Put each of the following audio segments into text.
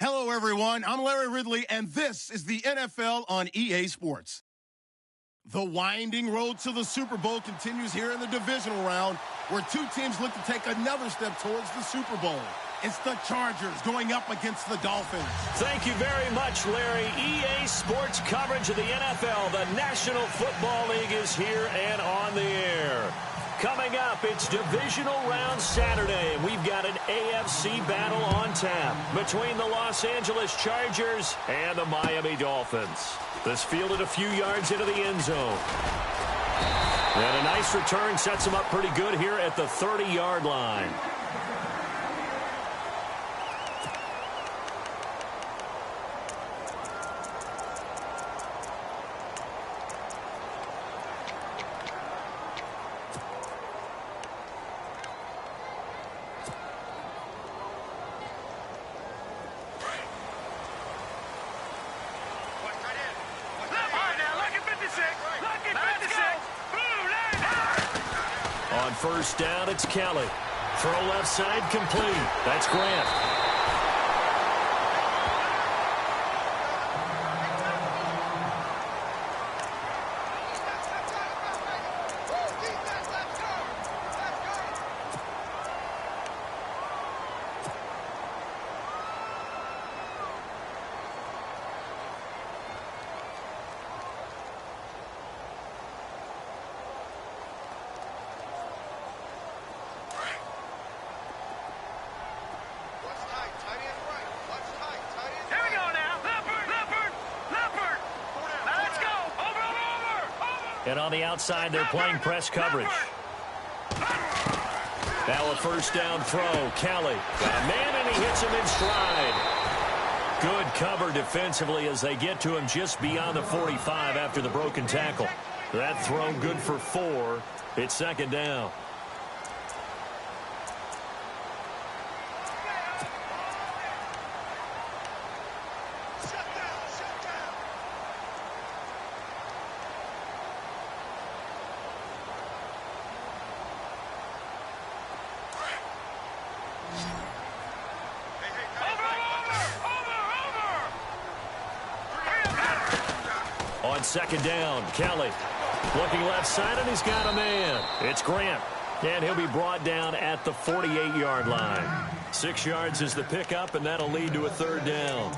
Hello, everyone. I'm Larry Ridley, and this is the NFL on EA Sports. The winding road to the Super Bowl continues here in the divisional round, where two teams look to take another step towards the Super Bowl. It's the Chargers going up against the Dolphins. Thank you very much, Larry. EA Sports coverage of the NFL. The National Football League is here and on the air. Coming up, it's Divisional Round Saturday, and we've got an AFC battle on tap between the Los Angeles Chargers and the Miami Dolphins. This fielded a few yards into the end zone. And a nice return sets them up pretty good here at the 30-yard line. On first down, it's Kelly. Throw left side, complete. That's Grant. And on the outside, they're playing press coverage. Now a first down throw. Kelly got a man, and he hits him in stride. Good cover defensively as they get to him just beyond the 45 after the broken tackle. That throw good for 4. It's second down. On second down, Kelly looking left side, and he's got a man. It's Grant, and he'll be brought down at the 48-yard line. 6 yards is the pickup, and that'll lead to a third down.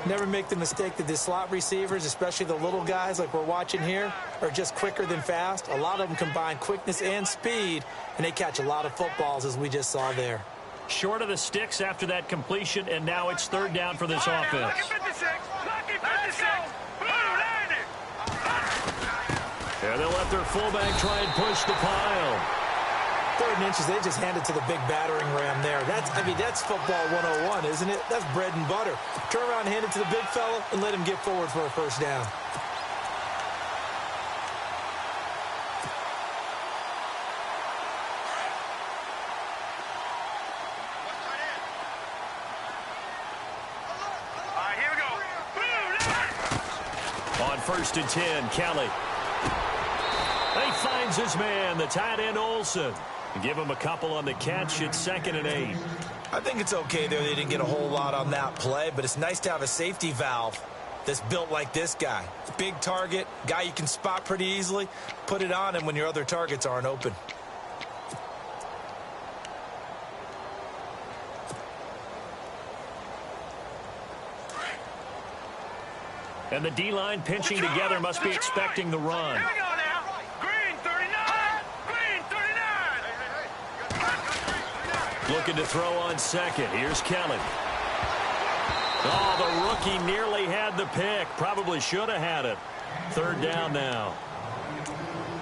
Never make the mistake that the slot receivers, especially the little guys like we're watching here, are just quicker than fast. A lot of them combine quickness and speed, and they catch a lot of footballs, as we just saw there. Short of the sticks after that completion, and now it's third down for this offense. And they'll let their fullback try and push the pile. 3rd and inches, they just handed to the big battering ram there. That's football 101, isn't it? That's bread and butter. Turn around and hand it to the big fella and let him get forward for a first down. On 1st and 10, Kelly. He finds his man, the tight end Olsen. Give him a couple on the catch. It's 2nd and 8. I think it's okay there. They didn't get a whole lot on that play, but it's nice to have a safety valve that's built like this guy. Big target, guy you can spot pretty easily. Put it on him when your other targets aren't open. And the D-line pinching together must be expecting the run. Looking to throw on second. Here's Kelly. Oh, the rookie nearly had the pick. Probably should have had it. Third down now.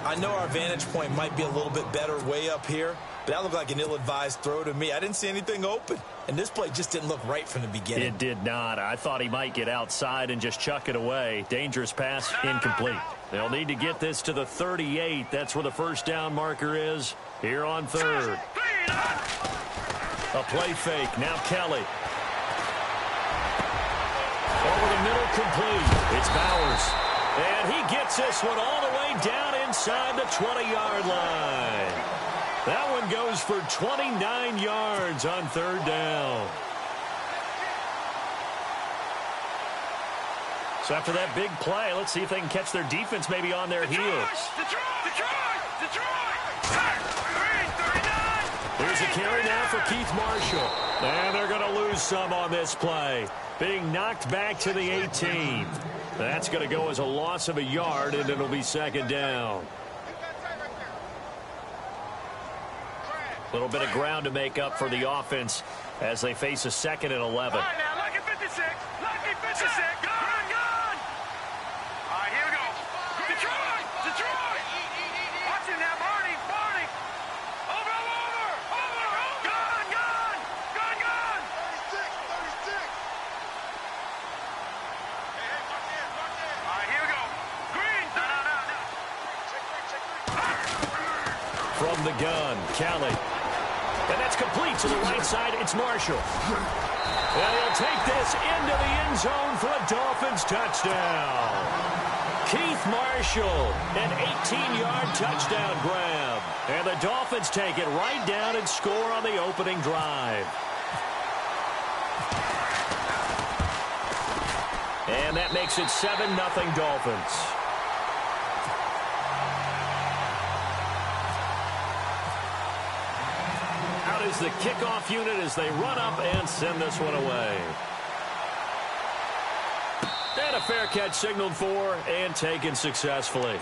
I know our vantage point might be a little bit better way up here, but that looked like an ill-advised throw to me. I didn't see anything open, and this play just didn't look right from the beginning. It did not. I thought he might get outside and just chuck it away. Dangerous pass, incomplete. They'll need to get this to the 38. That's where the first down marker is here on 3rd. A play fake. Now Kelly. Over the middle, complete. It's Bowers. And he gets this one all the way down inside the 20-yard line. That one goes for 29 yards on 3rd down. So after that big play, let's see if they can catch their defense maybe on their heels. Here's a carry now for Keith Marshall. And they're going to lose some on this play. Being knocked back to the 18. That's going to go as a loss of a yard, and it'll be second down. A little bit of ground to make up for the offense as they face a 2nd and 11. All right, now, lucky 56. Lucky 56. Gun, gun. All right, here we go. Detroit. Detroit. Watch it now, Barney. Barney. Over. Gun, gun. Gun, gun. 36. Hey, mark in. All right, here we go. Green. No. Check. From the gun, Kelly. And that's complete to the right side. It's Marshall. And he'll take this into the end zone for a Dolphins touchdown. Keith Marshall, an 18-yard touchdown grab. And the Dolphins take it right down and score on the opening drive. And that makes it 7-0 Dolphins. Is the kickoff unit as they run up and send this one away. And a fair catch signaled for and taken successfully.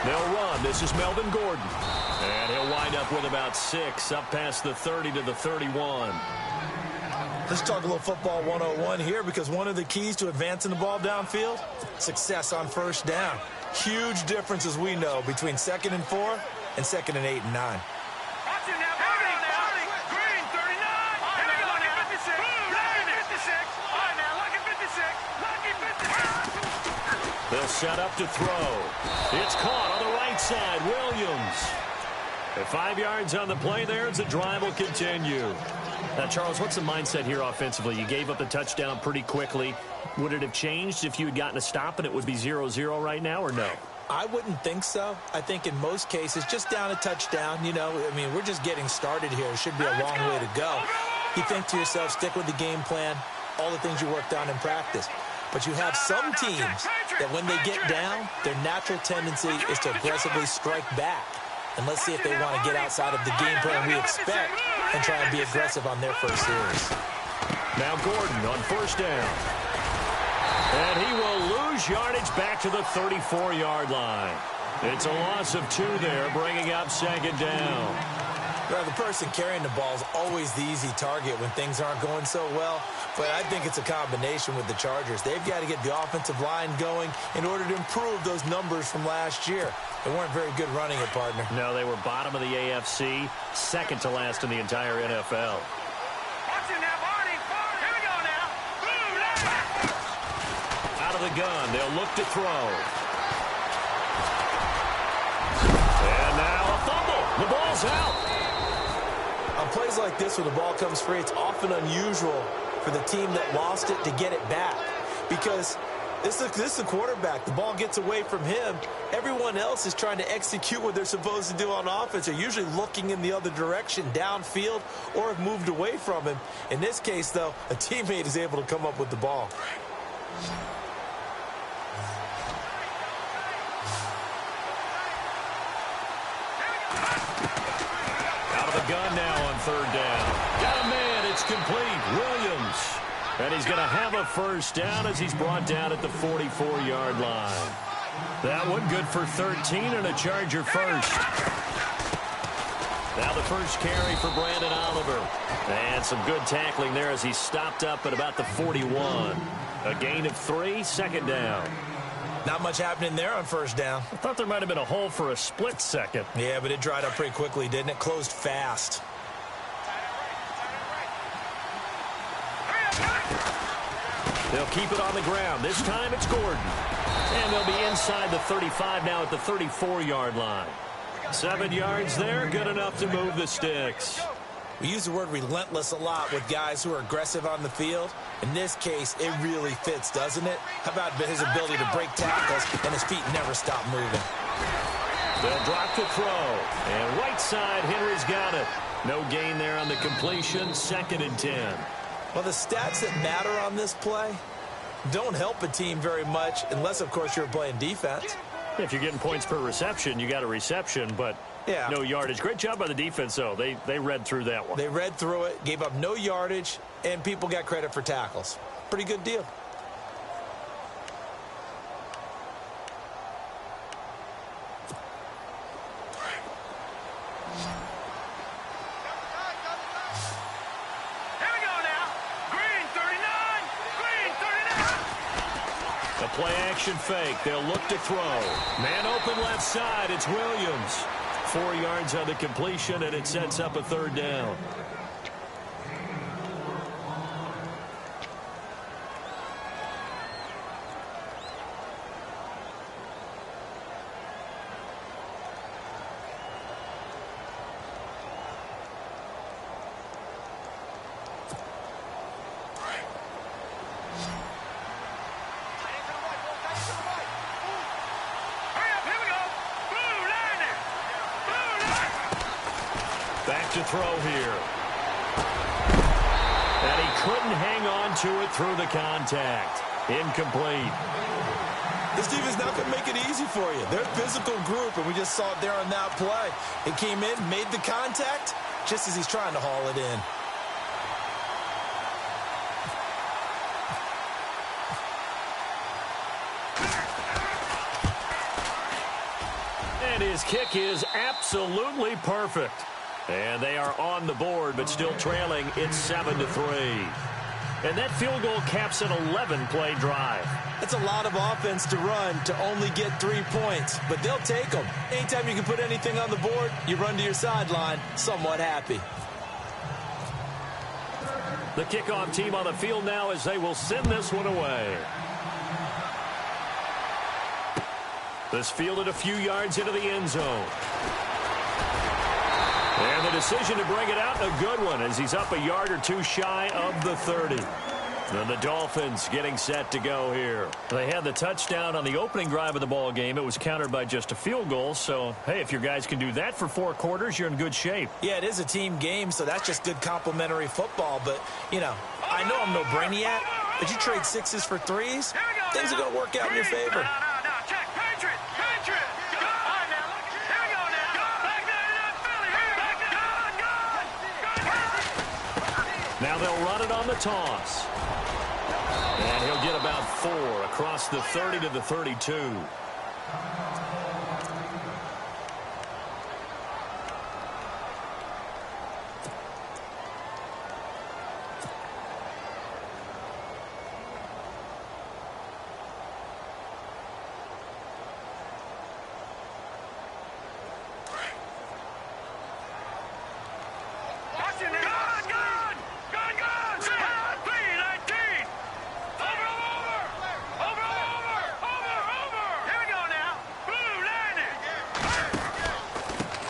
They'll run. This is Melvin Gordon. And he'll wind up with about 6 up past the 30 to the 31. Let's talk a little football 101 here, because one of the keys to advancing the ball downfield, success on first down. Huge difference, as we know, between 2nd and 4 and 2nd and 8 and 9. They'll set up to throw. It's caught on the right side. Williams. At 5 yards on the play there as the drive will continue. Now, Charles, what's the mindset here offensively? You gave up the touchdown pretty quickly. Would it have changed if you had gotten a stop and it would be 0-0 right now, or no? I wouldn't think so. I think in most cases, just down a touchdown, you know, I mean, we're just getting started here. It should be a long way to go. You think to yourself, stick with the game plan, all the things you worked on in practice. But you have some teams that when they get down, their natural tendency is to aggressively strike back. And let's see if they want to get outside of the game plan we expect and try and be aggressive on their first series. Now Gordon on first down. And he will lose yardage back to the 34-yard line. It's a loss of 2 there, bringing up second down. Well, the person carrying the ball is always the easy target when things aren't going so well. But I think it's a combination with the Chargers. They've got to get the offensive line going in order to improve those numbers from last year. They weren't very good running it, partner. No, they were bottom of the AFC, second to last in the entire NFL. Watch it now, Barney. Here we go now. Out of the gun, they'll look to throw. And now a fumble. The ball's out. On plays like this, when the ball comes free, it's often unusual for the team that lost it to get it back, because this is the quarterback. The ball gets away from him. Everyone else is trying to execute what they're supposed to do on offense. They're usually looking in the other direction, downfield, or have moved away from him. In this case, though, a teammate is able to come up with the ball. Gun now on third down. Got a man. It's complete. Williams. And he's going to have a first down as he's brought down at the 44-yard line. That one good for 13 and a Charger first. Now the first carry for Brandon Oliver. And some good tackling there as he stopped up at about the 41. A gain of 3, second down. Not much happening there on first down. I thought there might have been a hole for a split second. Yeah, but it dried up pretty quickly, didn't it? Closed fast. They'll keep it on the ground. This time it's Gordon. And they'll be inside the 35 now at the 34-yard line. 7 yards there, good enough to move the sticks. We use the word relentless a lot with guys who are aggressive on the field. In this case, it really fits, doesn't it? How about his ability to break tackles and his feet never stop moving? They'll drop to throw. And right side, Henry's got it. No gain there on the completion. 2nd and 10. Well, the stats that matter on this play don't help a team very much unless, of course, you're playing defense. If you're getting points per reception, you got a reception, but yeah, no yardage. Great job by the defense, though. They read through that one. They read through it, gave up no yardage, and people got credit for tackles. Pretty good deal. Here we go now. Green 39. Green 39. A play action fake. They'll look to throw. Man open left side. It's Williams. 4 yards on the completion, and it sets up a 3rd down. Back to throw here. And he couldn't hang on to it through the contact. Incomplete. This defense not going to make it easy for you. They're a physical group, and we just saw it there on that play. It came in, made the contact, just as he's trying to haul it in. And his kick is absolutely perfect. And they are on the board, but still trailing. It's 7-3. And that field goal caps an 11-play drive. It's a lot of offense to run to only get 3 points, but they'll take them. Anytime you can put anything on the board, you run to your sideline somewhat happy. The kickoff team on the field now as they will send this one away. This fielded a few yards into the end zone. And the decision to bring it out, a good one, as he's up a yard or two shy of the 30. And the Dolphins getting set to go here. They had the touchdown on the opening drive of the ball game. It was countered by just a field goal. So, hey, if your guys can do that for 4 quarters, you're in good shape. Yeah, it is a team game, so that's just good complimentary football. But, you know, I know I'm no brainiac, but you trade 6s for 3s, things are going to work out in your favor. Now they'll run it on the toss. And he'll get about 4 across the 30 to the 32.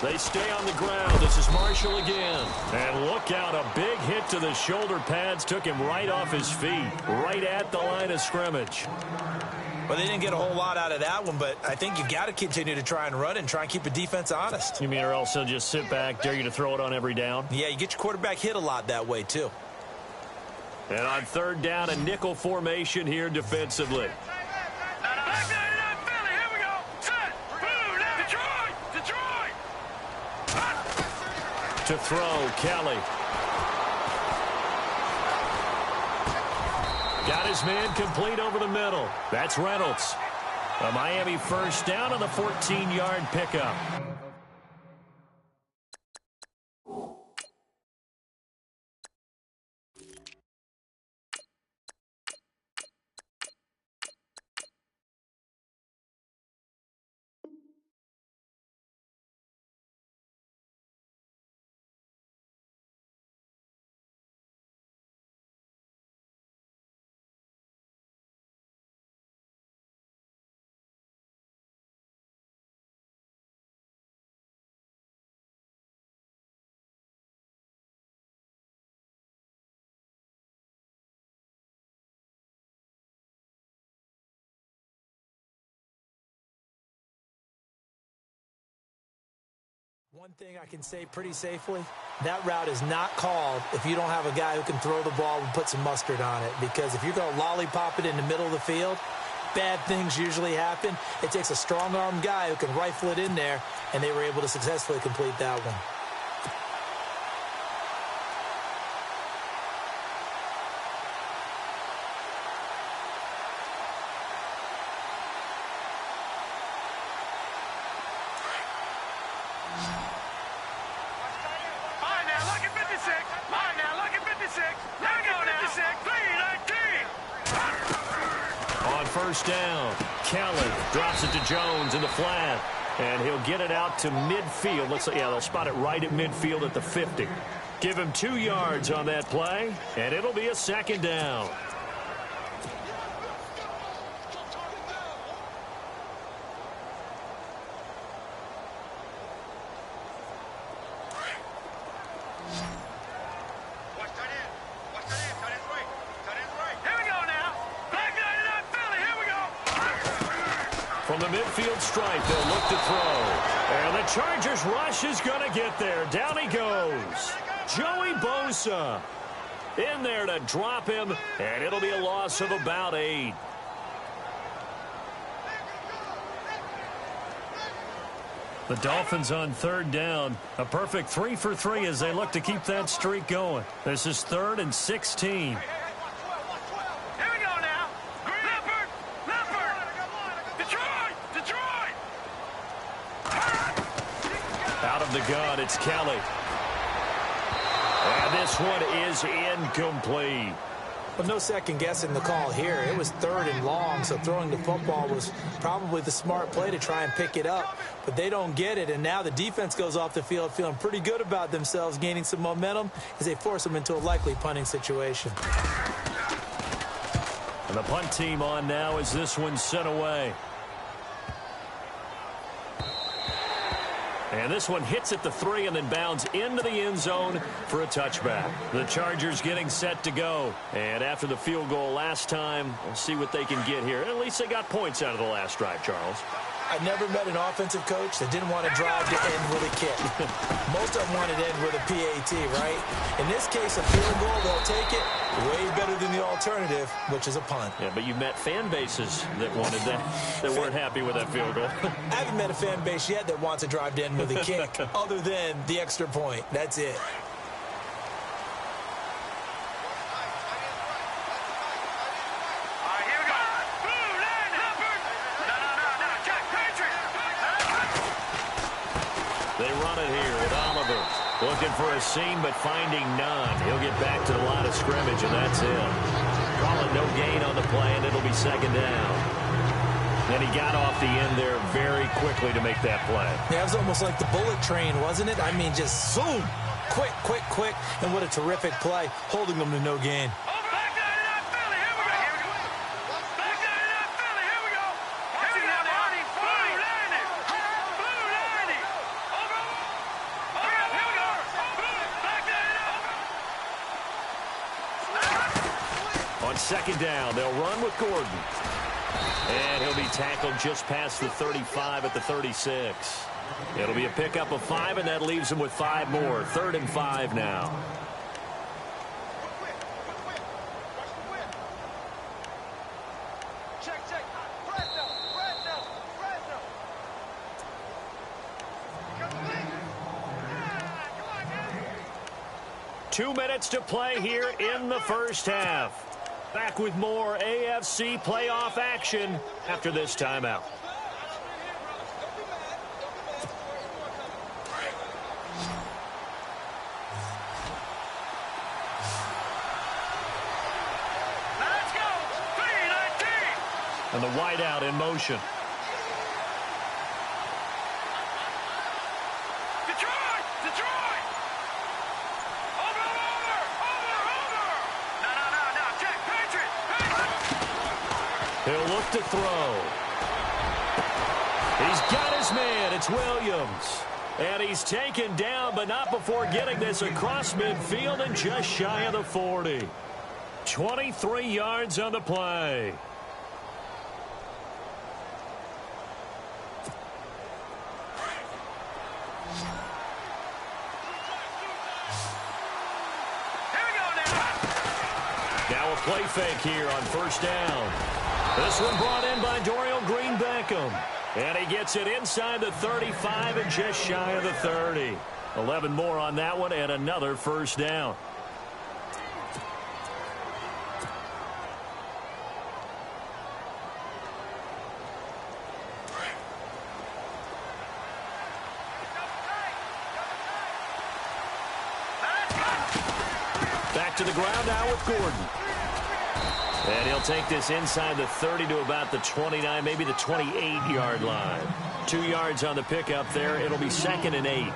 They stay on the ground. This is Marshall again. And look out, a big hit to the shoulder pads took him right off his feet, right at the line of scrimmage. Well, they didn't get a whole lot out of that one, but I think you got to continue to try and run and try and keep the defense honest. You mean or else they'll just sit back, dare you to throw it on every down? Yeah, you get your quarterback hit a lot that way, too. And on 3rd down, a nickel formation here defensively. To throw, Kelly. Got his man complete over the middle. That's Reynolds. A Miami 1st down on the 14-yard pickup. One thing I can say pretty safely, that route is not called if you don't have a guy who can throw the ball and put some mustard on it. Because if you're going to lollipop it in the middle of the field, bad things usually happen. It takes a strong-armed guy who can rifle it in there, and they were able to successfully complete that one. First down. Kelly drops it to Jones in the flat, and he'll get it out to midfield. They'll spot it right at midfield at the 50. Give him 2 yards on that play, and it'll be a second down. From the midfield stripe, they'll look to throw. And the Chargers rush is going to get there. Down he goes. Joey Bosa in there to drop him, and it'll be a loss of about 8. The Dolphins on third down. A perfect 3 for 3 as they look to keep that streak going. This is 3rd and 16. Out of the gun, it's Kelly. And this one is incomplete. Well, no second guessing the call here. It was 3rd and long, so throwing the football was probably the smart play to try and pick it up. But they don't get it, and now the defense goes off the field feeling pretty good about themselves, gaining some momentum as they force them into a likely punting situation. And the punt team on now as this one's sent away. And this one hits at the 3 and then bounds into the end zone for a touchback. The Chargers getting set to go. And after the field goal last time, we'll see what they can get here. At least they got points out of the last drive, Charles. I never met an offensive coach that didn't want to drive to end with a kick. Most of them wanted to end with a PAT, right? In this case, a field goal, they'll take it way better than the alternative, which is a punt. Yeah, but you've met fan bases that wanted that, that weren't happy with that field goal. I haven't met a fan base yet that wants to drive to end with a kick, other than the extra point. That's it. They run it here with Oliver. Looking for a seam, but finding none. He'll get back to the line of scrimmage, and that's it. Call it no gain on the play, and it'll be second down. And he got off the end there very quickly to make that play. Yeah, it was almost like the bullet train, wasn't it? I mean, just zoom. Quick, quick, quick. And what a terrific play, holding them to no gain. Second down, they'll run with Gordon. And he'll be tackled just past the 35 at the 36. It'll be a pickup of 5, and that leaves him with 5 more. 3rd and 5 now. Check. 2 minutes to play here in the first half. Back with more AFC playoff action after this timeout. Let's go! 3-19! And the wideout in motion. Detroit! Over! No, check, Patriot! He'll look to throw. He's got his man. It's Williams. And he's taken down, but not before getting this across midfield and just shy of the 40. 23 yards on the play. Play fake here on first down. This one brought in by Dorial Green-Beckham. And he gets it inside the 35 and just shy of the 30. 11 more on that one and another first down. Back to the ground now with Gordon. And he'll take this inside the 30 to about the 29, maybe the 28-yard line. 2 yards on the pickup there. It'll be 2nd and 8. Well,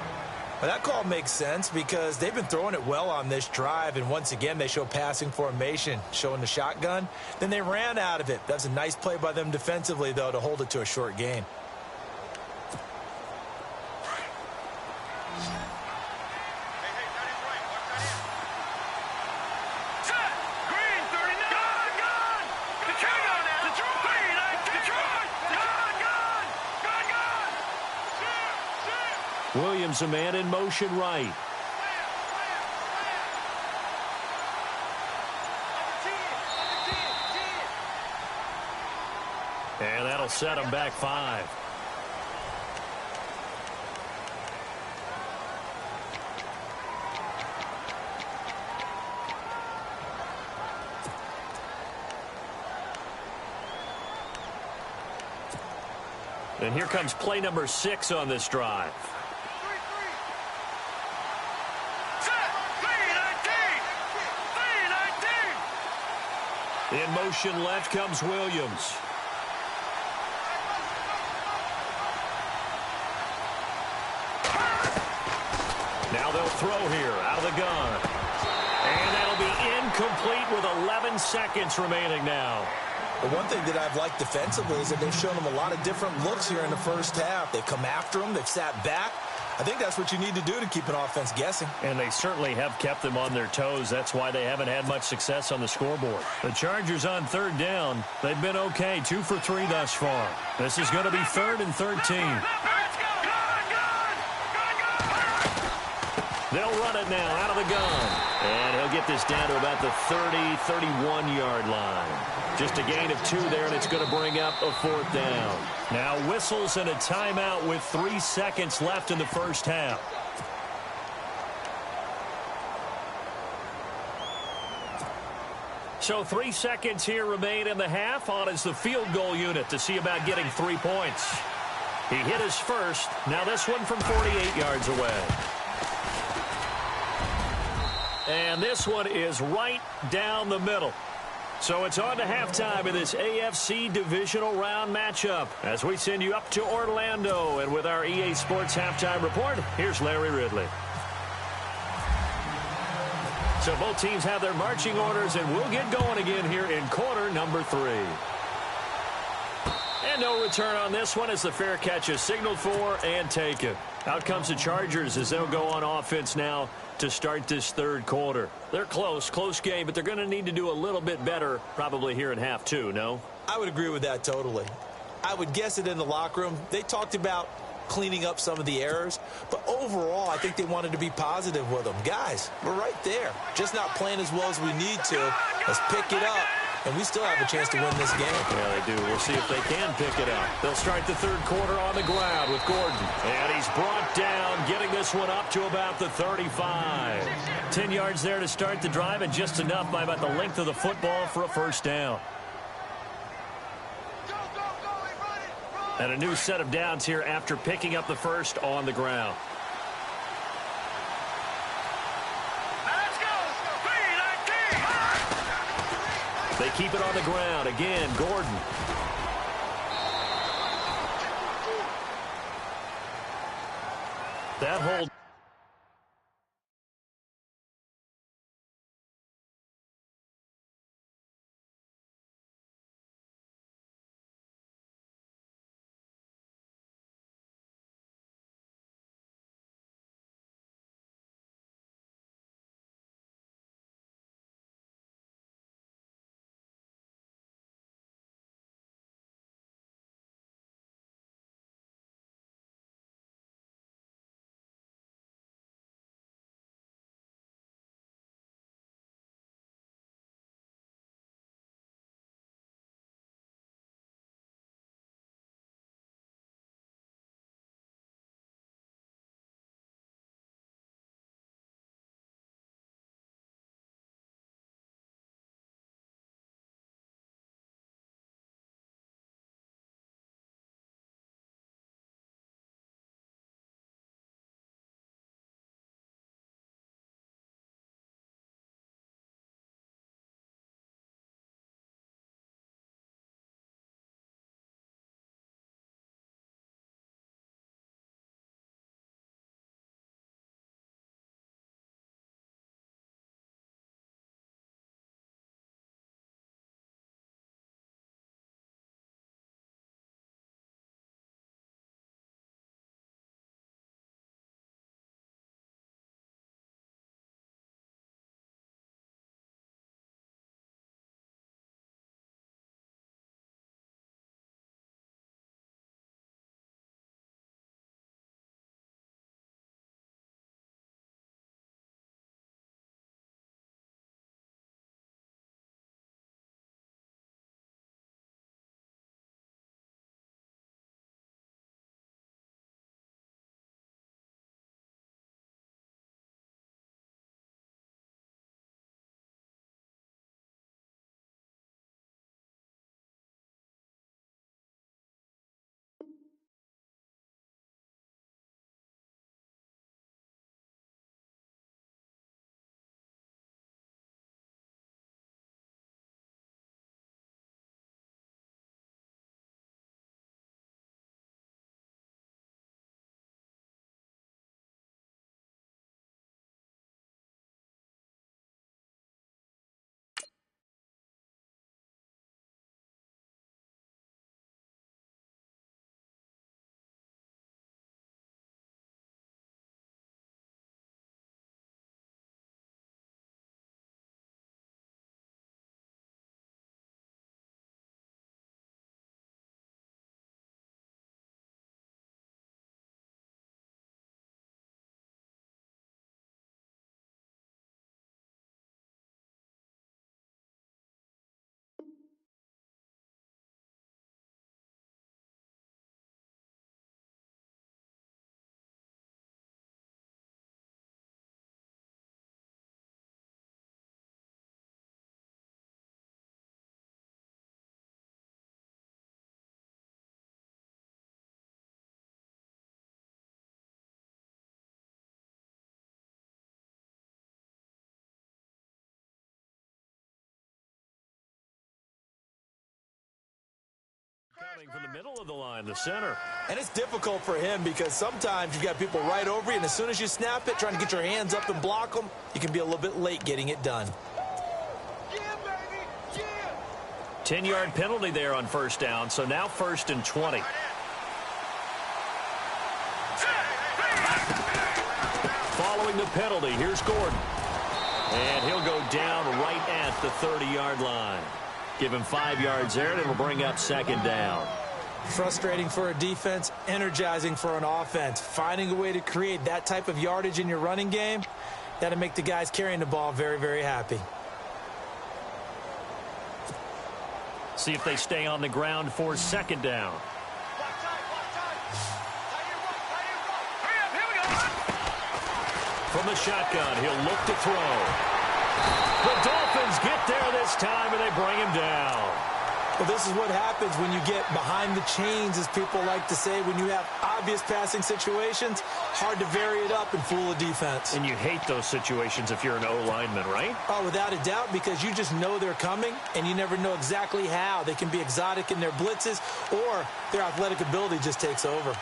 that call makes sense because they've been throwing it well on this drive, and once again they show passing formation, showing the shotgun. Then they ran out of it. That's a nice play by them defensively, though, to hold it to a short gain. Williams, a man in motion right. And that'll set him back 5. And here comes play number 6 on this drive. In motion left comes Williams. Now they'll throw here out of the gun. And that'll be incomplete with 11 seconds remaining now. The one thing that I've liked defensively is that they've shown them a lot of different looks here in the first half. They've come after them. They've sat back. I think that's what you need to do to keep an offense guessing. And they certainly have kept them on their toes. That's why they haven't had much success on the scoreboard. The Chargers on 3rd down. They've been okay, 2 for 3 thus far. This is going to be 3rd and 13. They'll run it now out of the gun. And he'll get this down to about the 30, 31-yard line. Just a gain of 2 there, and it's going to bring up a 4th down. Now whistles and a timeout with 3 seconds left in the first half. So 3 seconds here remain in the half. On is the field goal unit to see about getting 3 points. He hit his first. Now this one from 48 yards away. And this one is right down the middle. So it's on to halftime in this AFC divisional round matchup as we send you up to Orlando. And with our EA Sports halftime report, here's Larry Ridley. So both teams have their marching orders, and we'll get going again here in quarter number 3. And no return on this one as the fair catch is signaled for and taken. Out comes the Chargers as they'll go on offense now to start this 3rd quarter. They're close game, but they're going to need to do a little bit better probably here in half 2, no? I would agree with that totally. I would guess it in the locker room. They talked about cleaning up some of the errors, but overall I think they wanted to be positive with them. Guys, we're right there. Just not playing as well as we need to. Let's pick it up, and we still have a chance to win this game. Yeah, they do. We'll see if they can pick it up. They'll start the 3rd quarter on the ground with Gordon. And he's brought down, getting this one up to about the 35. 10 yards there to start the drive, and just enough by about the length of the football for a first down. And a new set of downs here after picking up the first on the ground. They keep it on the ground. Again, Gordon. That hold. Coming from the middle of the line, the center. And it's difficult for him because sometimes you've got people right over you, and as soon as you snap it, trying to get your hands up and block them, you can be a little bit late getting it done. 10-yard penalty there on first down, so now 1st and 20. Following the penalty, here's Gordon. And he'll go down right at the 30-yard line. Give him 5 yards there, and it'll bring up 2nd down. Frustrating for a defense, energizing for an offense. Finding a way to create that type of yardage in your running game, that'll make the guys carrying the ball very, very happy. See if they stay on the ground for 2nd down. From the shotgun, he'll look to throw. The Dolphins get there this time, and they bring him down. Well, this is what happens when you get behind the chains, as people like to say. When you have obvious passing situations, hard to vary it up and fool a defense. And you hate those situations if you're an O-lineman, right? Oh, without a doubt, because you just know they're coming, and you never know exactly how. They can be exotic in their blitzes, or their athletic ability just takes over.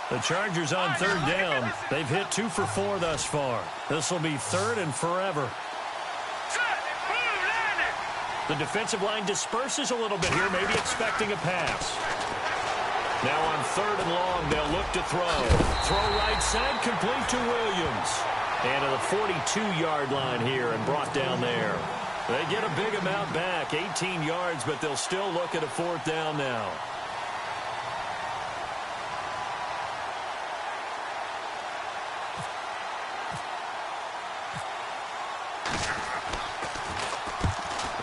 The Chargers on 3rd down. They've hit 2 for 4 thus far. This will be 3rd and forever. The defensive line disperses a little bit here, maybe expecting a pass. Now on 3rd and long, they'll look to throw. Throw right side, complete to Williams. And to the 42-yard line here and brought down there. They get a big amount back, 18 yards, but they'll still look at a 4th down now.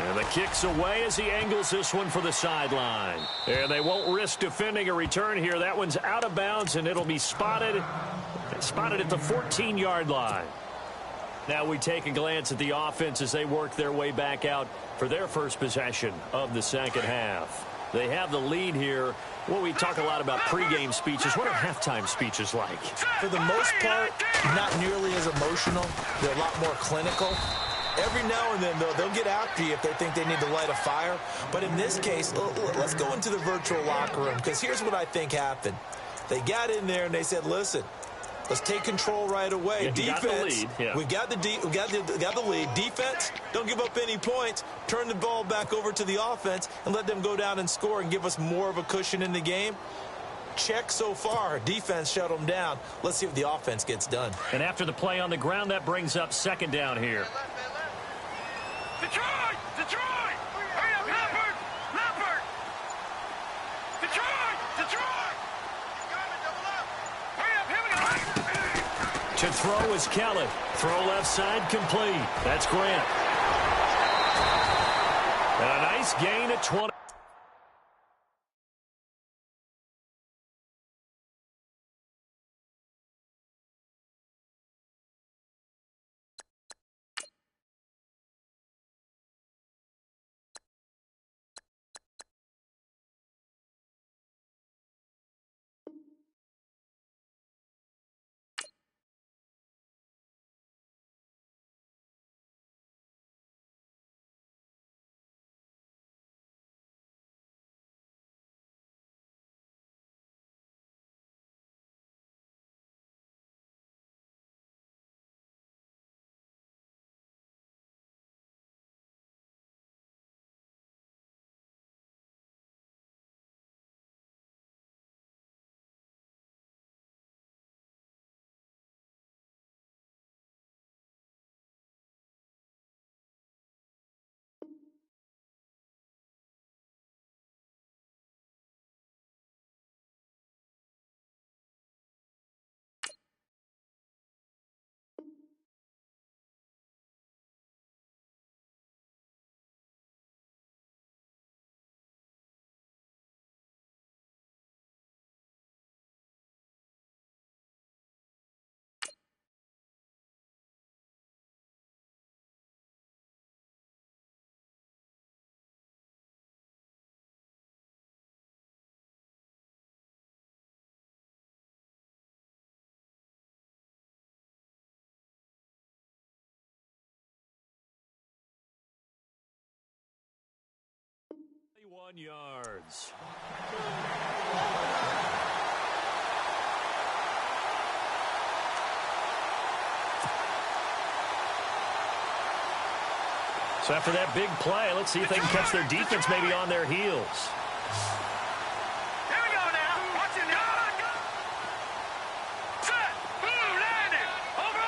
And the kick's away as he angles this one for the sideline. And they won't risk defending a return here. That one's out of bounds, and it'll be spotted at the 14-yard line. Now we take a glance at the offense as they work their way back out for their first possession of the 2nd half. They have the lead here. Well, we talk a lot about pregame speeches. What are halftime speeches like? For the most part, not nearly as emotional. They're a lot more clinical. Every now and then, though, they'll get after you if they think they need to light a fire. But in this case, let's go into the virtual locker room, because here's what I think happened. They got in there and they said, listen, let's take control right away. Yeah, defense, got the lead. Yeah. we got the lead. Defense, don't give up any points. Turn the ball back over to the offense and let them go down and score and give us more of a cushion in the game. Check so far. Defense shut them down. Let's see if the offense gets done. And after the play on the ground, that brings up 2nd down here. Detroit! Detroit! Hurry up, Leopard! Leopard! Detroit! Detroit! Hurry up, here we go! To throw is Kelly. Throw left side complete. That's Grant. And a nice gain at 20. yards. So after that big play, let's see if they can catch their defense maybe on their heels. Here we go now. Watch it now. Set. Boom. Landed. Over.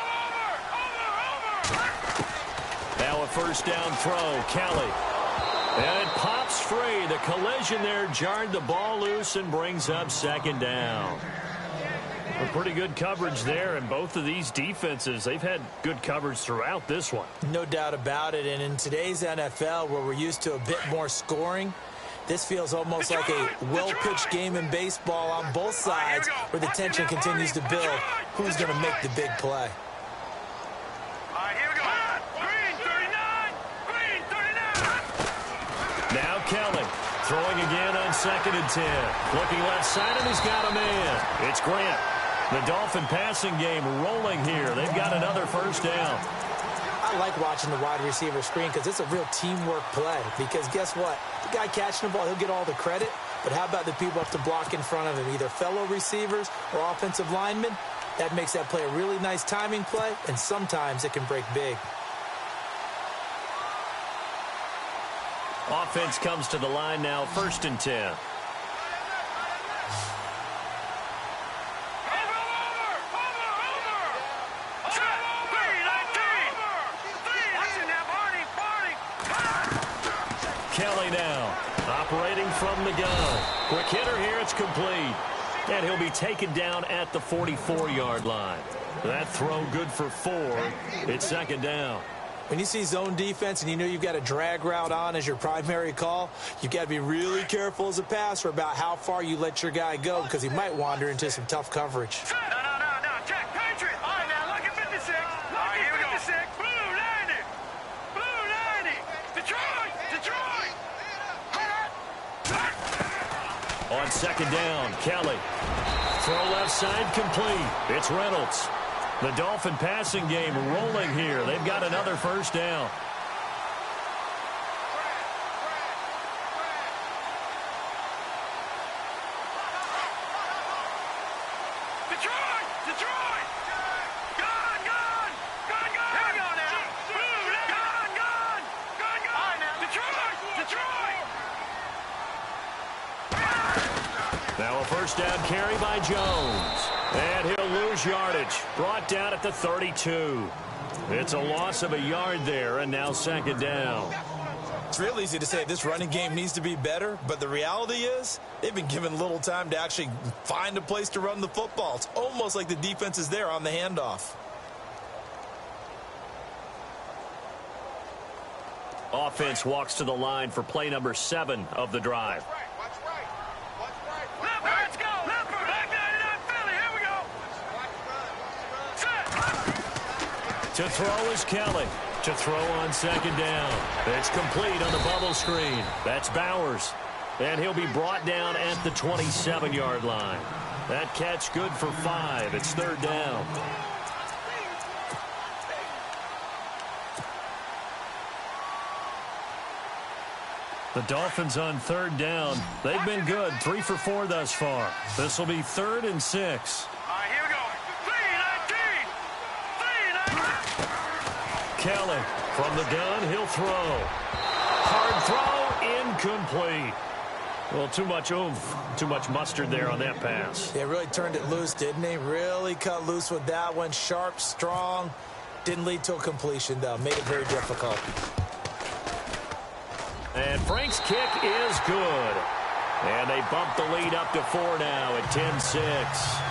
Now a first down throw. Kelly. And it pops free. The collision there jarred the ball loose and brings up second down. A pretty good coverage there, and both of these defenses, they've had good coverage throughout this one. No doubt about it, and in today's NFL, where we're used to a bit more scoring, this feels almost like a well-pitched game in baseball on both sides, where the tension continues to build. Who's going to make the big play? All right, here we go. Green 39. Green 39. Now Kelly throwing again on 2nd and 10. Looking left side, and he's got a man. It's Grant. The Dolphin passing game rolling here. They've got another first down. I like watching the wide receiver screen because it's a real teamwork play. Because guess what? The guy catching the ball, he'll get all the credit. But how about the people up to block in front of him, either fellow receivers or offensive linemen? That makes that play a really nice timing play, and sometimes it can break big. Offense comes to the line now, 1st and 10. Kelly now, operating from the gun. Quick hitter here, it's complete. And he'll be taken down at the 44-yard line. That throw good for 4. It's 2nd down. When you see zone defense and you know you've got a drag route on as your primary call, you've got to be really careful as a passer about how far you let your guy go because he might wander into some tough coverage. No. Check. Patriot. All right, now, look at 56. All right, here we go. 56. Blue 90. Detroit. On 2nd down, Kelly. Throw left side complete. It's Reynolds. The Dolphin passing game rolling here. They've got another first down. Detroit. Gun. Here we go now. Gun. All right, now. Detroit. Now a first down carry by Jones. And he'll lose yardage. Brought down at the 32. It's a loss of a yard there, and now 2nd down. It's real easy to say this running game needs to be better, but the reality is they've been given little time to actually find a place to run the football. It's almost like the defense is there on the handoff. Offense walks to the line for play number 7 of the drive. Let's go. Back 99 Philly. Here we go. Set. To throw is Kelly. To throw on 2nd down. It's complete on the bubble screen. That's Bowers. And he'll be brought down at the 27-yard line. That catch good for 5. It's 3rd down. The Dolphins on 3rd down. They've been good. 3 for 4 thus far. This will be 3rd and 6. All right, here we go. 3-19. Kelly from the gun. He'll throw. Hard throw. Incomplete. Well, too much oomph. Too much mustard there on that pass. Yeah, really turned it loose, didn't he? Really cut loose with that one. Sharp, strong. Didn't lead to a completion, though. Made it very difficult. And Frank's kick is good. And they bump the lead up to 4 now at 10-6.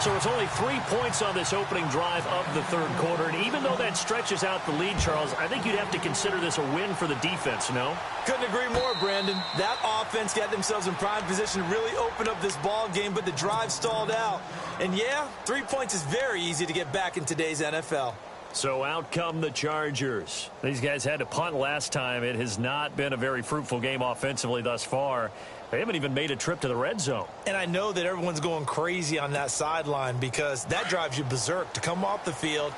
So it's only 3 points on this opening drive of the 3rd quarter. And even though that stretches out the lead, Charles, I think you'd have to consider this a win for the defense, no? Couldn't agree more, Brandon. That offense got themselves in prime position to really open up this ball game, but the drive stalled out. And yeah, 3 points is very easy to get back in today's NFL. So out come the Chargers. These guys had to punt last time. It has not been a very fruitful game offensively thus far. They haven't even made a trip to the red zone. And I know that everyone's going crazy on that sideline because that drives you berserk to come off the field,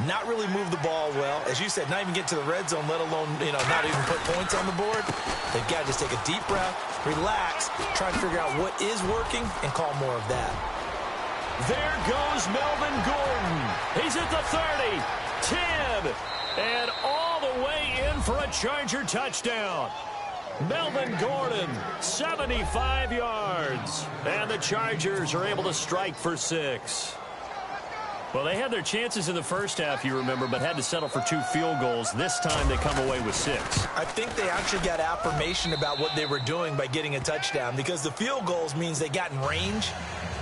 not really move the ball well. As you said, not even get to the red zone, let alone, not even put points on the board. They've got to just take a deep breath, relax, try and figure out what is working, and call more of that. There goes Melvin Gordon. He's at the 30, 10, and all the way in for a Charger touchdown. Melvin Gordon, 75 yards. And the Chargers are able to strike for 6. Well, they had their chances in the first half, you remember, but had to settle for 2 field goals. This time they come away with 6. I think they actually got affirmation about what they were doing by getting a touchdown because the field goals means they got in range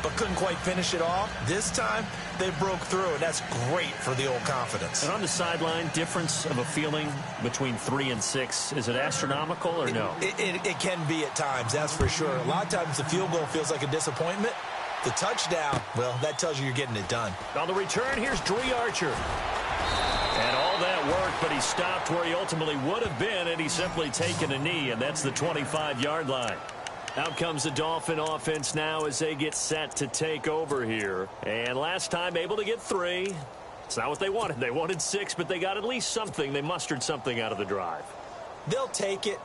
but couldn't quite finish it off. This time, they broke through, and that's great for the old confidence. And on the sideline, difference of a feeling between 3 and 6, is it astronomical or no? It can be at times, that's for sure. A lot of times the field goal feels like a disappointment. The touchdown, well, that tells you you're getting it done. On the return, here's Dree Archer. And all that worked, but he stopped where he ultimately would have been, and he's simply taken a knee, and that's the 25-yard line. Out comes the Dolphin offense now as they get set to take over here. And last time able to get 3. It's not what they wanted. They wanted 6, but they got at least something. They mustered something out of the drive. They'll take it.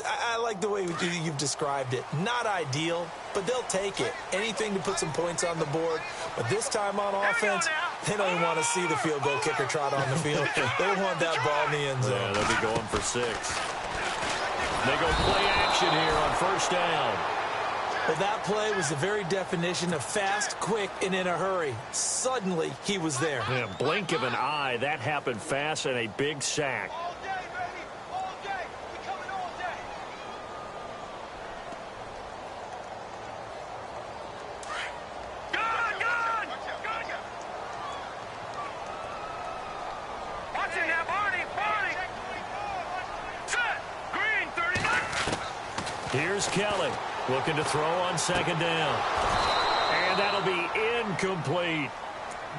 I like the way you've described it. Not ideal, but they'll take it. Anything to put some points on the board. But this time on offense, they don't even want to see the field goal kicker trot on the field. They want that ball in the end zone. Yeah, they'll be going for 6. They go play action here on first down. Well, that play was the very definition of fast, quick, and in a hurry. Suddenly, he was there. Yeah, blink of an eye. That happened fast and a big sack. All day, baby. All day. We coming all day. Gun! Watch it now, Barney. Set. Green, 39. Here's Kelly looking to throw on second down. And that'll be incomplete.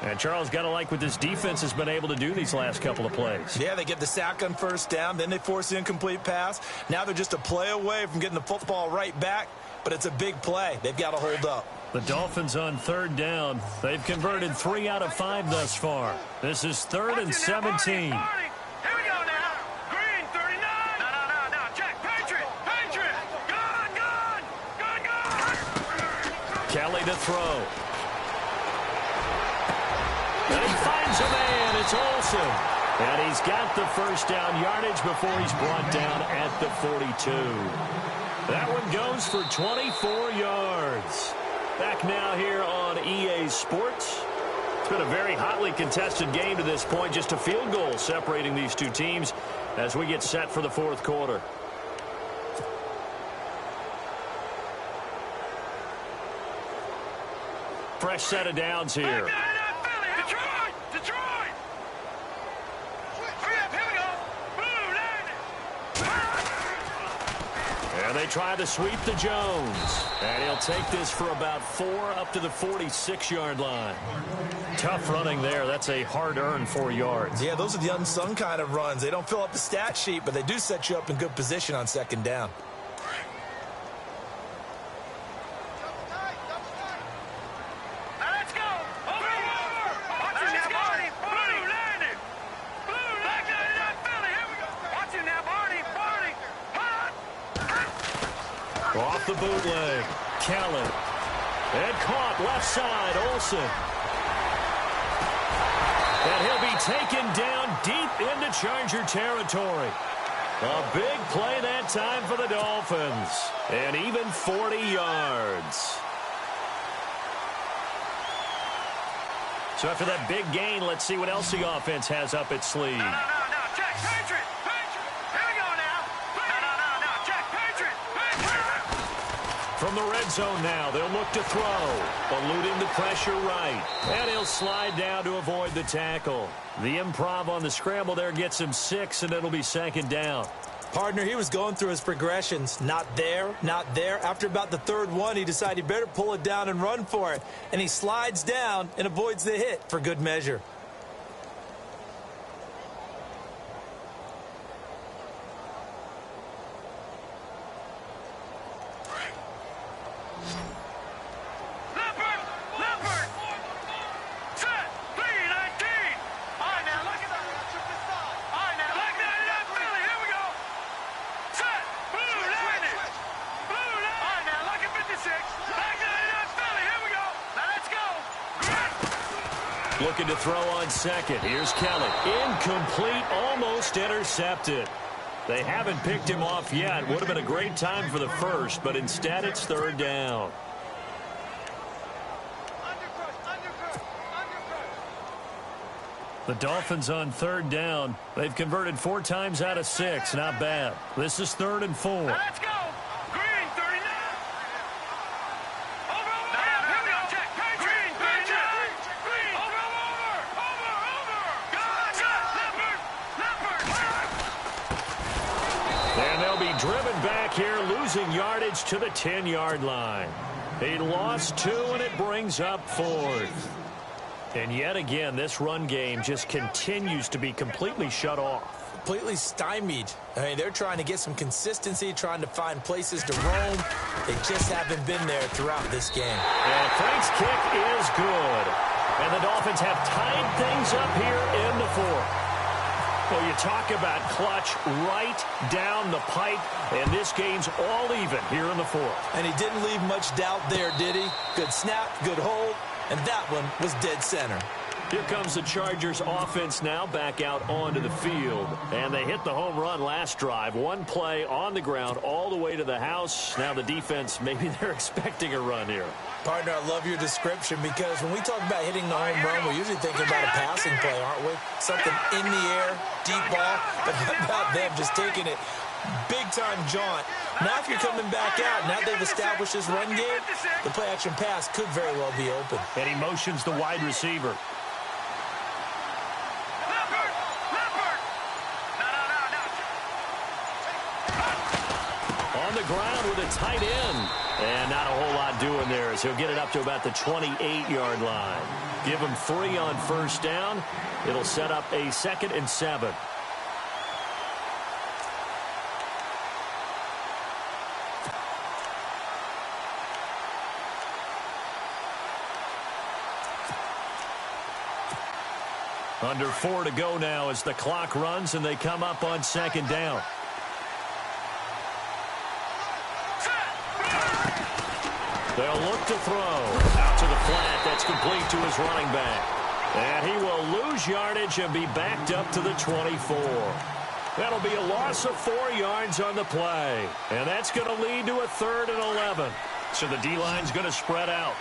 And Charles, got to like what this defense has been able to do these last couple of plays. Yeah, they get the sack on first down, then they force the incomplete pass. Now they're just a play away from getting the football right back, but it's a big play. They've got to hold up. The Dolphins on third down. They've converted 3 out of 5 thus far. This is 3rd and 17. Here we go now. Green, 39. No. Check. Patriot. Gun. Kelly to throw. And he finds a man. It's Olsen. And he's got the first down yardage before he's brought down at the 42. That one goes for 24 yards. Back now here on EA Sports. It's been a very hotly contested game to this point. Just a field goal separating these two teams as we get set for the fourth quarter. Fresh set of downs here. Detroit! Hurry up, here we go. Blue, landing. And they try to sweep to Jones. And he'll take this for about 4 up to the 46-yard line. Tough running there. That's a hard-earned 4 yards. Yeah, those are the unsung kind of runs. They don't fill up the stat sheet, but they do set you up in good position on second down. Off the bootleg, Kelly. And caught left side, Olsen. And he'll be taken down deep into Charger territory. A big play that time for the Dolphins. And even 40 yards. So after that big gain, let's see what else the offense has up its sleeve. No. Check, Patriot. Here we go now. No. Check, Patriot. From the red zone now, they'll look to throw. Eluding the pressure right. And he'll slide down to avoid the tackle. The improv on the scramble there gets him 6, and it'll be second down. Partner, he was going through his progressions. Not there. After about the third one, he decided he better pull it down and run for it. And he slides down and avoids the hit for good measure. Looking to throw on second. Here's Kelly. Incomplete, almost intercepted. They haven't picked him off yet. Would have been a great time for the first, but instead it's third down. The Dolphins on third down. They've converted 4 times out of 6. Not bad. This is 3rd and 4. Let's go. Green, 39. Over. Here we go. Check. Green, 39. Green. Over. Gotcha. Leopard. And they'll be driven back here, losing yardage to the 10-yard line. He lost 2, and it brings up 4th. And yet again, this run game just continues to be completely shut off. Completely stymied. I mean, they're trying to get some consistency, trying to find places to roam. They just haven't been there throughout this game. And Frank's kick is good. And the Dolphins have tied things up here in the 4th. Well, you talk about clutch right down the pipe, and this game's all even here in the 4th. And he didn't leave much doubt there, did he? Good snap, good hold. And that one was dead center. Here comes the Chargers offense now back out onto the field. And they hit the home run last drive. 1 play on the ground all the way to the house. Now the defense, maybe they're expecting a run here. Partner, I love your description because when we talk about hitting the home run, we're usually thinking about a passing play, aren't we? Something in the air, deep ball. But how about them just taking it big-time jaunt? Now if you're coming back out, now they've established this run game, the play-action pass could very well be open. And he motions the wide receiver. On the ground with a tight end. And not a whole lot doing there as he'll get it up to about the 28-yard line. Give him 3 on first down. It'll set up a 2nd and 7. Under 4 to go now as the clock runs and they come up on 2nd down. They'll look to throw. Out to the flat. That's complete to his running back. And he will lose yardage and be backed up to the 24. That'll be a loss of 4 yards on the play. And that's going to lead to a 3rd and 11. So the D-line's going to spread out.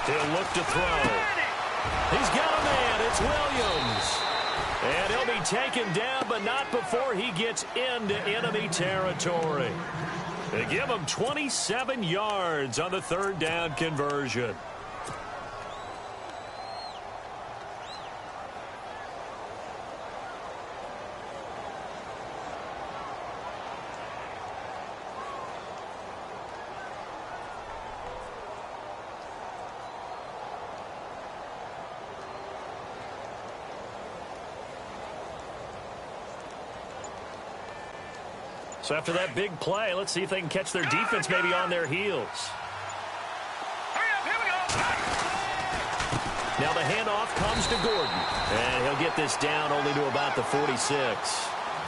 He'll look to throw. He's got a man. It's Williams. And he'll be taken down, but not before he gets into enemy territory. They give him 27 yards on the 3rd down conversion. So after that big play, let's see if they can catch their defense maybe on their heels. Hurry up, here we go. Now the handoff comes to Gordon. And he'll get this down only to about the 46.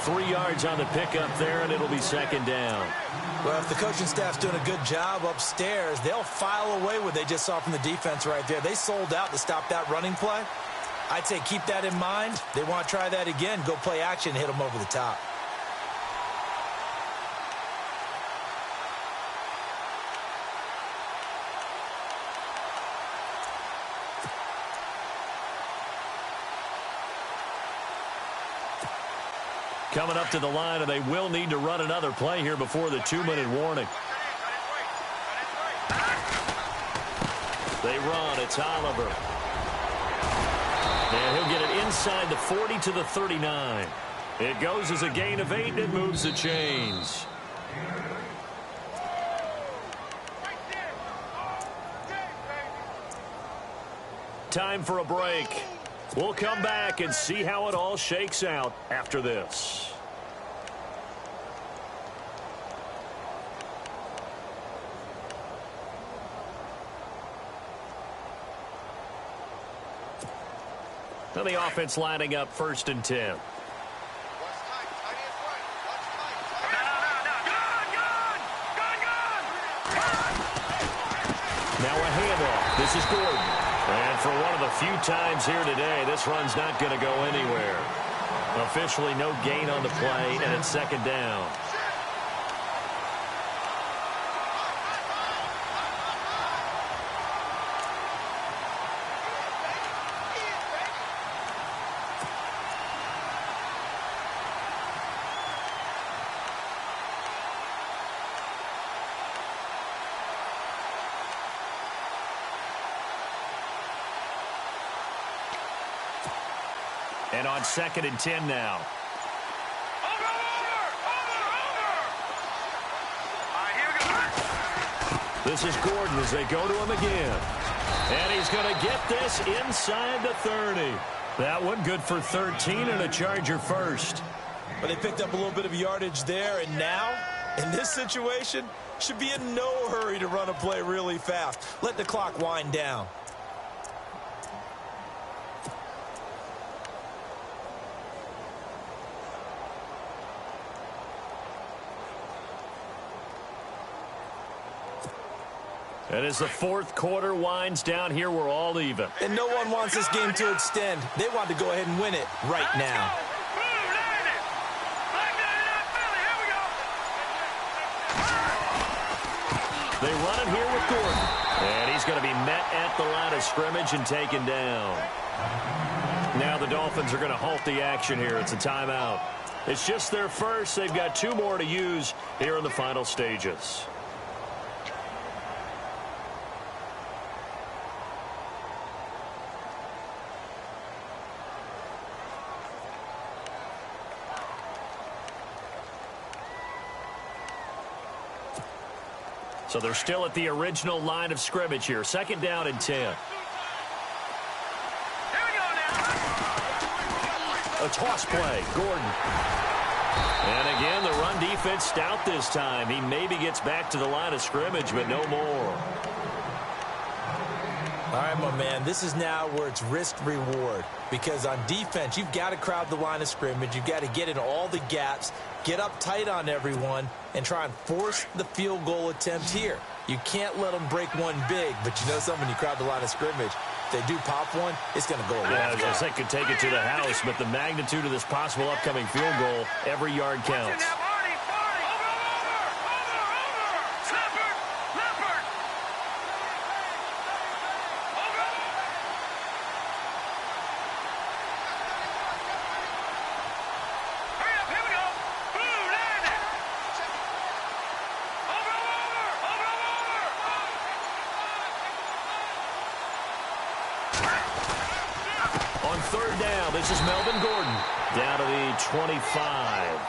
3 yards on the pickup there, and it'll be 2nd down. Well, if the coaching staff's doing a good job upstairs, they'll file away what they just saw from the defense right there. They sold out to stop that running play. I'd say keep that in mind. They want to try that again. Go play action, hit them over the top. Coming up to the line, and they will need to run another play here before the 2-minute warning. They run. It's Oliver. And he'll get it inside the 40 to the 39. It goes as a gain of 8, and it moves the chains. Time for a break. We'll come back and see how it all shakes out after this. Now the offense lining up 1st and 10. Now a handoff. This is Gordon. And for one of the few times here today, this run's not going to go anywhere. Officially no gain on the play, and it's second down. And on 2nd and 10 now. Over! All right, here we go. This is Gordon as they go to him again. And he's going to get this inside the 30. That one good for 13 and a Charger first. But they picked up a little bit of yardage there, and now, in this situation, should be in no hurry to run a play really fast. Let the clock wind down. And as the fourth quarter winds down here, we're all even. And no one wants this game to extend. They want to go ahead and win it right now. They run it here with Gordon. And he's going to be met at the line of scrimmage and taken down. Now the Dolphins are going to halt the action here. It's a timeout. It's just their first. They've got 2 more to use here in the final stages. So they're still at the original line of scrimmage here. 2nd down and 10. Here we go now. A toss play. Gordon. And again, the run defense stout this time. He maybe gets back to the line of scrimmage, but no more. All right, my man, this is now where it's risk-reward. Because on defense, you've got to crowd the line of scrimmage. You've got to get in all the gaps, get up tight on everyone, and try and force the field goal attempt here. You can't let them break one big, but you know something, when you crowd the line of scrimmage, if they do pop one, it's going to go away. Yeah, I was going to say could take it to the house, but the magnitude of this possible upcoming field goal, every yard counts. On 3rd down, this is Melvin Gordon down to the 25.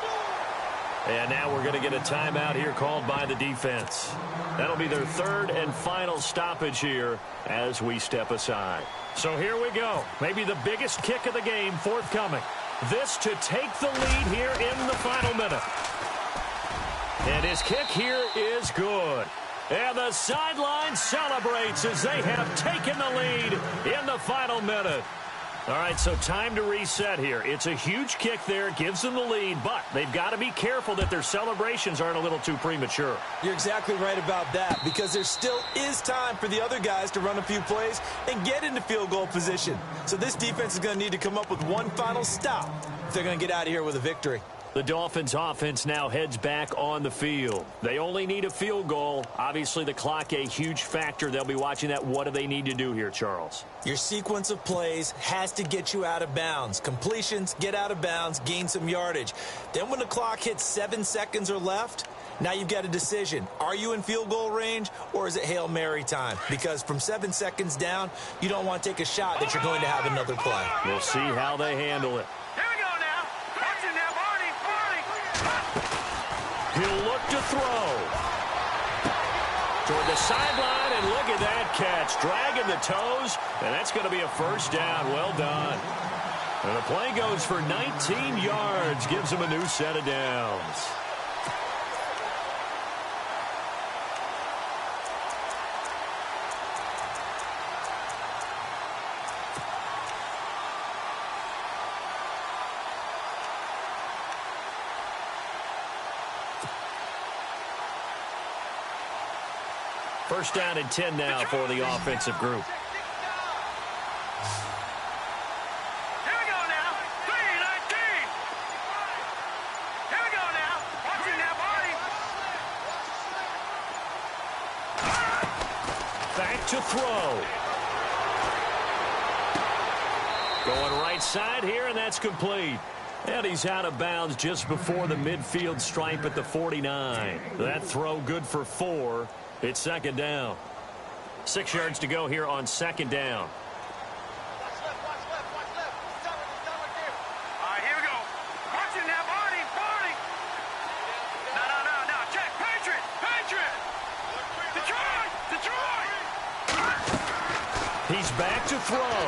And now we're going to get a timeout here called by the defense. That'll be their 3rd and final stoppage here as we step aside. So here we go. Maybe the biggest kick of the game forthcoming. This to take the lead here in the final minute. And his kick here is good. And the sideline celebrates as they have taken the lead in the final minute. All right, so time to reset here. It's a huge kick there, gives them the lead, but they've got to be careful that their celebrations aren't a little too premature. You're exactly right about that, because there still is time for the other guys to run a few plays and get into field goal position. So this defense is going to need to come up with one final stop if they're going to get out of here with a victory. The Dolphins offense now heads back on the field. They only need a field goal. Obviously, the clock a huge factor. They'll be watching that. What do they need to do here, Charles? Your sequence of plays has to get you out of bounds. Completions, get out of bounds, gain some yardage. Then when the clock hits 7 seconds or left, now you've got a decision. Are you in field goal range, or is it Hail Mary time? Because from 7 seconds down, you don't want to take a shot that you're going to have another play. We'll see how they handle it. He'll look to throw. Toward the sideline, and look at that catch. Dragging the toes, and that's going to be a first down. Well done. And the play goes for 19 yards. Gives him a new set of downs. First down and 10 now for the offensive group. Here we go now. 3-19. Here we go now. Watching that body. Back to throw. Going right side here, and that's complete. And he's out of bounds just before the midfield stripe at the 49. That throw good for 4. It's second down. 6 yards to go here on second down. All right, here we go. Watching that body. No. Check. Patriot. Detroit. He's back to throw.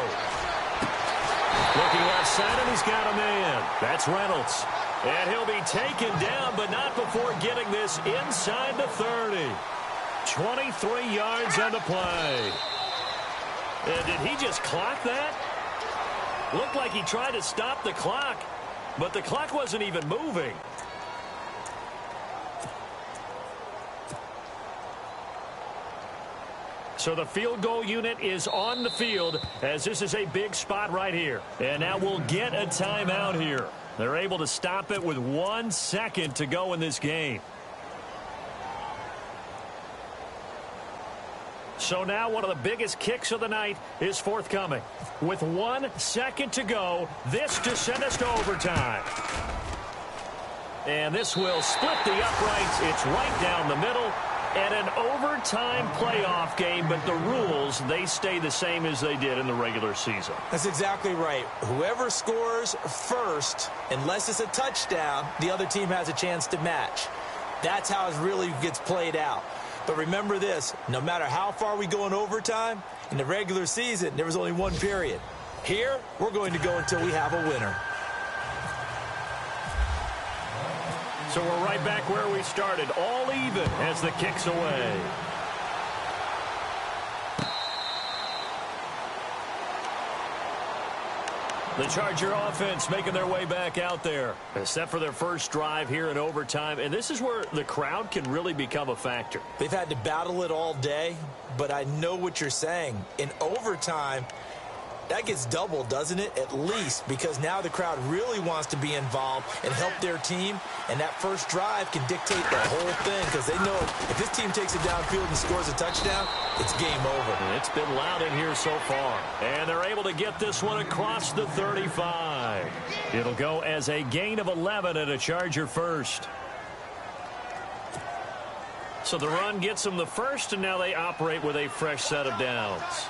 Looking left side, and he's got a man. That's Reynolds. And he'll be taken down, but not before getting this inside the 30. 23 yards on the play. Did he just clock that? Looked like he tried to stop the clock, but the clock wasn't even moving. So the field goal unit is on the field, as this is a big spot right here. And now we'll get a timeout here. They're able to stop it with 1 second to go in this game. So now one of the biggest kicks of the night is forthcoming. With 1 second to go, this to send us to overtime. And this will split the uprights. It's right down the middle. And an overtime playoff game, but the rules, they stay the same as they did in the regular season. That's exactly right. Whoever scores first, unless it's a touchdown, the other team has a chance to match. That's how it really gets played out. But remember this, no matter how far we go in overtime, in the regular season, there was only one period. Here, we're going to go until we have a winner. So we're right back where we started, all even as the kick's away. The Charger offense making their way back out there, except for their first drive here in overtime. And this is where the crowd can really become a factor. They've had to battle it all day, but I know what you're saying. In overtime, that gets doubled, doesn't it? At least, because now the crowd really wants to be involved and help their team, and that first drive can dictate the whole thing, because they know if this team takes it downfield and scores a touchdown, it's game over. And it's been loud in here so far. And they're able to get this one across the 35. It'll go as a gain of 11 and a Charger first. So the run gets them the first, and now they operate with a fresh set of downs.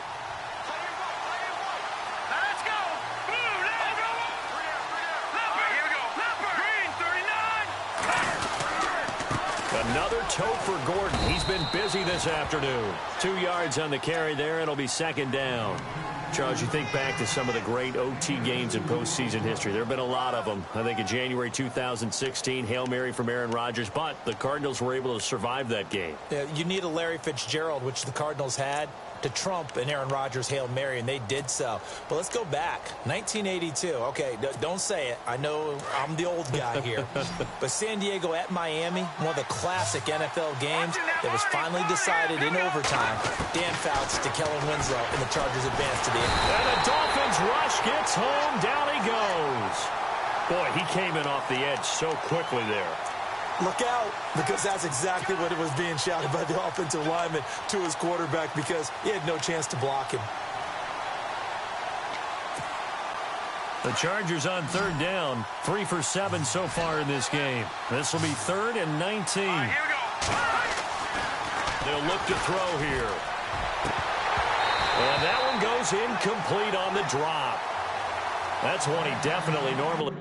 Another toe for Gordon. He's been busy this afternoon. 2 yards on the carry there, and it'll be second down. Charles, you think back to some of the great OT games in postseason history. There have been a lot of them. I think in January 2016, Hail Mary from Aaron Rodgers, but the Cardinals were able to survive that game. Yeah, you need a Larry Fitzgerald, which the Cardinals had, to trump an Aaron Rodgers Hail Mary, and they did so. But let's go back. 1982. Okay, don't say it. I know I'm the old guy here. But San Diego at Miami, one of the classic NFL games that was finally decided in overtime. Dan Fouts to Kellen Winslow, and the Chargers advance to the end. And the Dolphins rush gets home. Down he goes. Boy, he came in off the edge so quickly there. Look out, because that's exactly what it was being shouted by the offensive lineman to his quarterback, because he had no chance to block him. The Chargers on third down, 3 for 7 so far in this game. This will be 3rd and 19. All right, here we go. They'll look to throw here. And that one goes incomplete on the drop. That's one he definitely normally...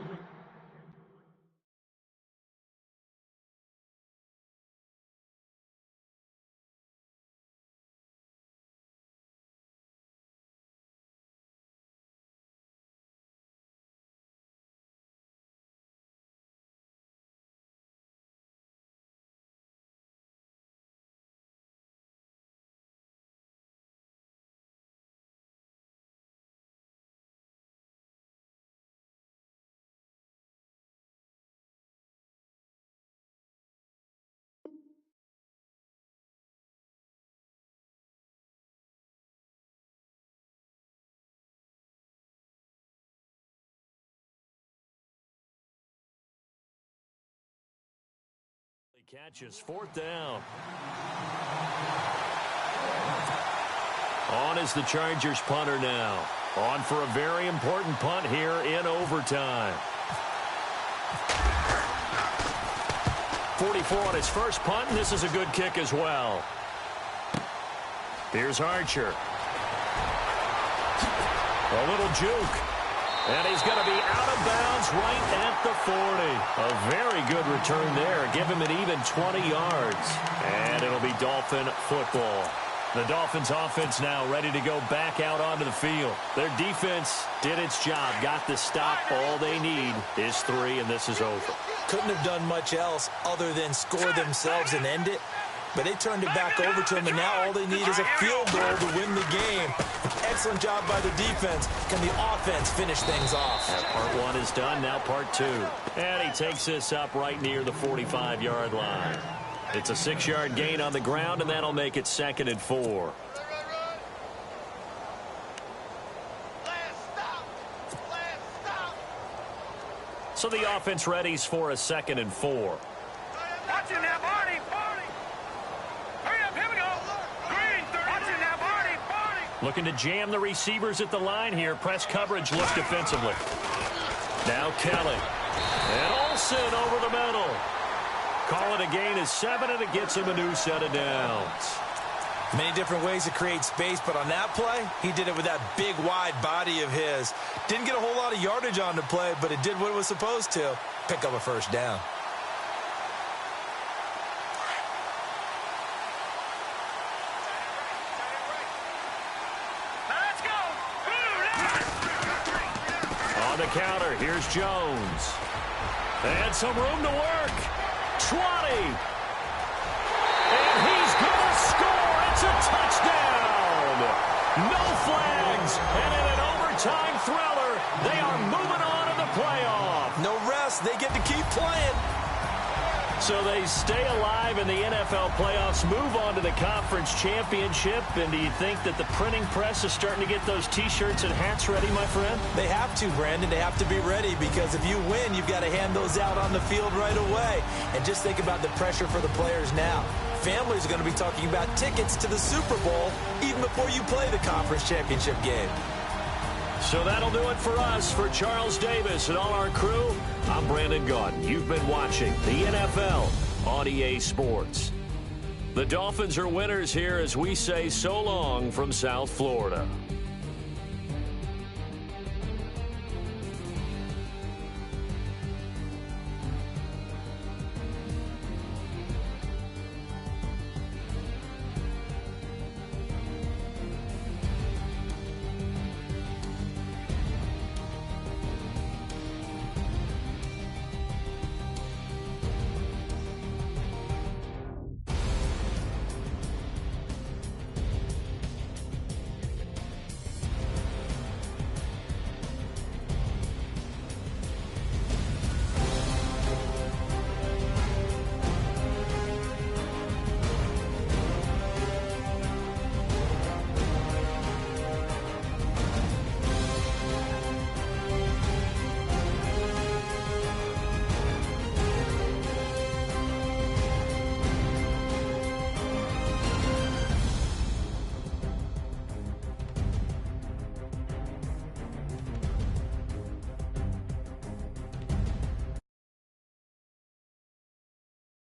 Catches 4th down. On is the Chargers punter now. On for a very important punt here in overtime. 44 on his first punt, and this is a good kick as well. Here's Archer. A little juke. And he's going to be out of bounds right at the 40. A very good return there. Give him an even 20 yards. And it'll be Dolphin football. The Dolphins offense now ready to go back out onto the field. Their defense did its job, got the stop. All they need is 3, and this is over. Couldn't have done much else other than score themselves and end it. But they turned it back over to him, and now all they need is a field goal to win the game. Excellent job by the defense. Can the offense finish things off? And part 1 is done, now part 2. And he takes this up right near the 45-yard line. It's a 6-yard gain on the ground, and that'll make it 2nd and 4. So the offense readies for a 2nd and 4. Watch it now, Barney. Hurry up, here we go. Green, watch it now, Barney. Looking to jam the receivers at the line here. Press coverage look defensively. Now Kelly. And Olsen over the middle. Call it a gain of 7, and it gets him a new set of downs. Many different ways to create space, but on that play, he did it with that big, wide body of his. Didn't get a whole lot of yardage on the play, but it did what it was supposed to. Pick up a first down. Let's go. On the counter, here's Jones. And some room to work. 20. And he's going to score. It's a touchdown. No flags. And in an overtime thriller, they are moving on in the playoff. No rest. They get to keep playing. So they stay alive in the NFL playoffs, move on to the conference championship. And do you think that the printing press is starting to get those T-shirts and hats ready, my friend? They have to, Brandon. They have to be ready because if you win, you've got to hand those out on the field right away. And just think about the pressure for the players now. Families are going to be talking about tickets to the Super Bowl even before you play the conference championship game. So that'll do it for us. For Charles Davis and all our crew, I'm Brandon Gaudin. You've been watching the NFL on EA Sports. The Dolphins are winners here as we say so long from South Florida.